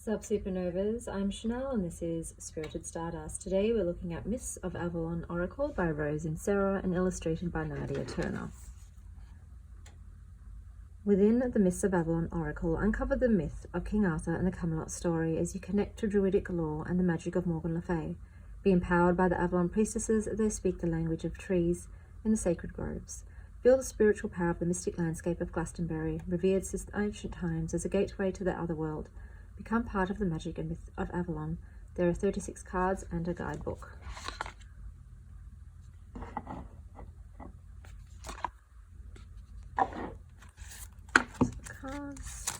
Sup Supernovas, I'm Chanel and this is Spirited Stardust. Today we're looking at Mists of Avalon Oracle by Rose Inserra and illustrated by Nadia Turner. Within the Mists of Avalon Oracle, uncover the myth of King Arthur and the Camelot story as you connect to druidic lore and the magic of Morgan Le Fay. Be empowered by the Avalon priestesses as they speak the language of trees in the sacred groves. Feel the spiritual power of the mystic landscape of Glastonbury, revered since ancient times as a gateway to the other world. Become part of the magic and myth of Avalon. There are 36 cards and a guidebook. Cards.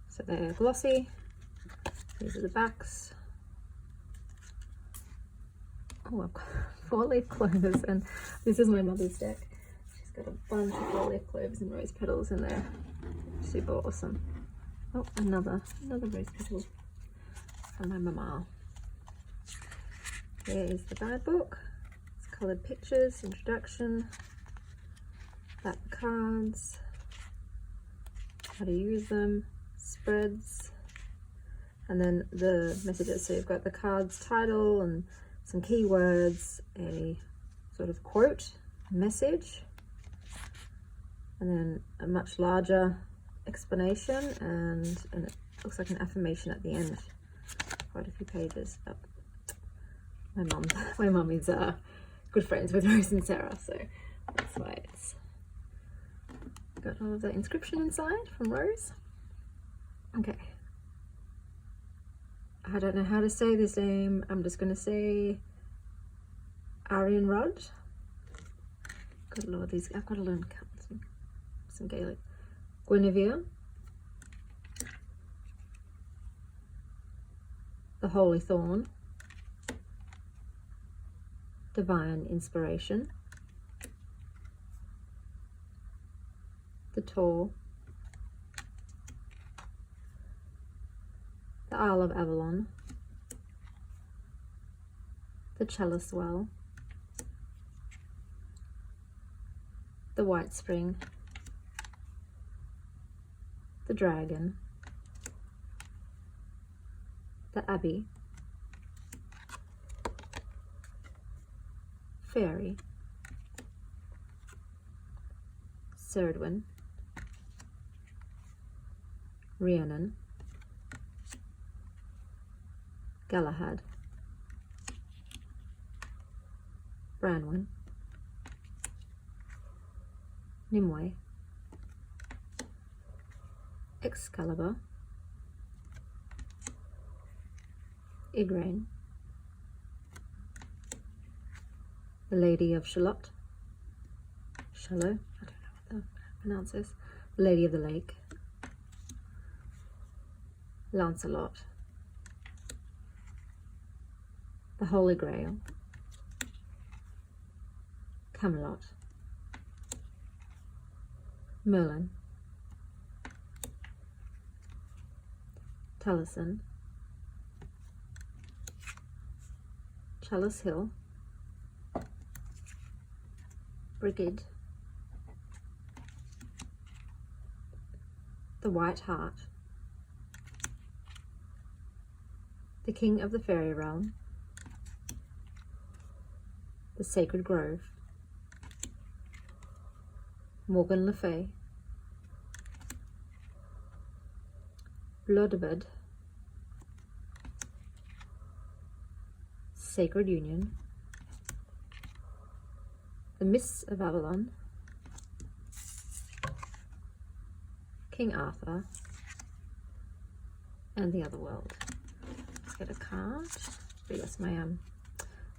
So they're glossy. These are the backs. Oh, I've got 4-leaf clovers, and this is my mother's deck. Got a bunch of 4-leaf clovers and rose petals in there. Super awesome. Oh, another rose petal from my mama. Here is the guidebook. It's coloured pictures, introduction, back cards, how to use them, spreads, and then the messages. So you've got the card's title and some keywords, a sort of quote, message, and then a much larger explanation, and it looks like an affirmation at the end. Quite a few pages. Oh. My mum is good friends with Rose Inserra, so that's why it's got all of the inscription inside from Rose. Okay. I don't know how to say this name. I'm just going to say Arian Rod. Good lord, I've got to learn some Gaelic. Guinevere, the Holy Thorn, Divine Inspiration, the Tor, the Isle of Avalon, the Chalice Well, the White Spring, the Dragon, the Abbey, Fairy, Serdwin, Rhiannon, Galahad, Branwen, Nimue, Excalibur, Igraine, the Lady of Shalott, Shallow, I don't know what to pronounce this, the Lady of the Lake, Lancelot, the Holy Grail, Camelot, Merlin, Taliesin, Chalice Hill, Brigid, the White Hart, the King of the Fairy Realm, the Sacred Grove, Morgan Le Fay, Bloodbed, Sacred Union, the Mists of Avalon, King Arthur, and the Other World. Let's get a card. Yes, my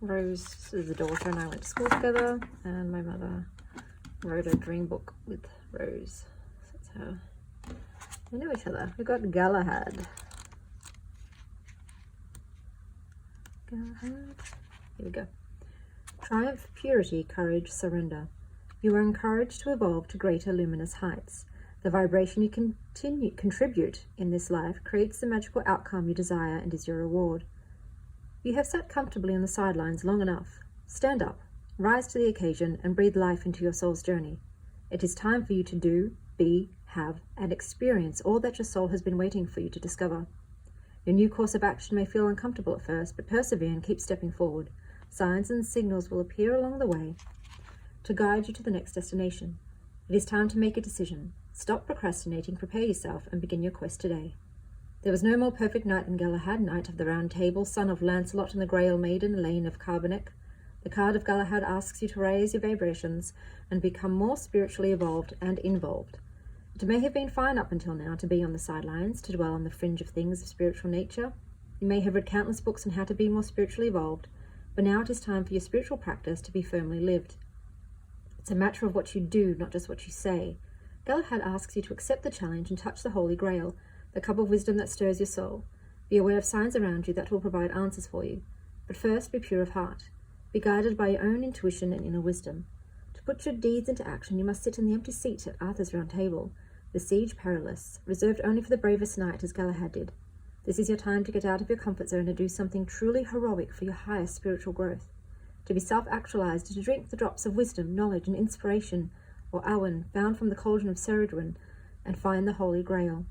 Rose is the daughter and I went to school together, and my mother wrote a dream book with Rose. So that's how we know each other. We've got Galahad. Here we go. Triumph, purity, courage, surrender. You are encouraged to evolve to greater luminous heights. The vibration you contribute in this life creates the magical outcome you desire and is your reward. You have sat comfortably on the sidelines long enough. Stand up, rise to the occasion, and breathe life into your soul's journey. It is time for you to do, be, have, and experience all that your soul has been waiting for you to discover. Your new course of action may feel uncomfortable at first, but persevere and keep stepping forward. Signs and signals will appear along the way to guide you to the next destination. It is time to make a decision. Stop procrastinating, prepare yourself, and begin your quest today. There was no more perfect knight than Galahad, Knight of the Round Table, son of Lancelot and the Grail Maiden, Elaine of Carbonek. The card of Galahad asks you to raise your vibrations and become more spiritually evolved and involved. It may have been fine up until now to be on the sidelines, to dwell on the fringe of things of spiritual nature. You may have read countless books on how to be more spiritually evolved, but now it is time for your spiritual practice to be firmly lived. It's a matter of what you do, not just what you say. Galahad asks you to accept the challenge and touch the Holy Grail, the cup of wisdom that stirs your soul. Be aware of signs around you that will provide answers for you. But first, be pure of heart. Be guided by your own intuition and inner wisdom. To put your deeds into action, you must sit in the empty seat at Arthur's Round Table, the siege perilous, reserved only for the bravest knight, as Galahad did. This is your time to get out of your comfort zone and do something truly heroic for your highest spiritual growth. To be self-actualized, to drink the drops of wisdom, knowledge, and inspiration, or awen, found from the cauldron of Ceridwen, and find the Holy Grail.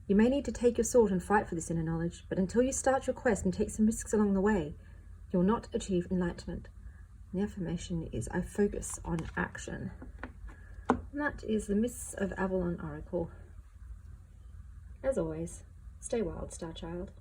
You may need to take your sword and fight for this inner knowledge, but until you start your quest and take some risks along the way, you will not achieve enlightenment. The affirmation is, I focus on action. And that is the Mists of Avalon Oracle. As always, stay wild, Star Child.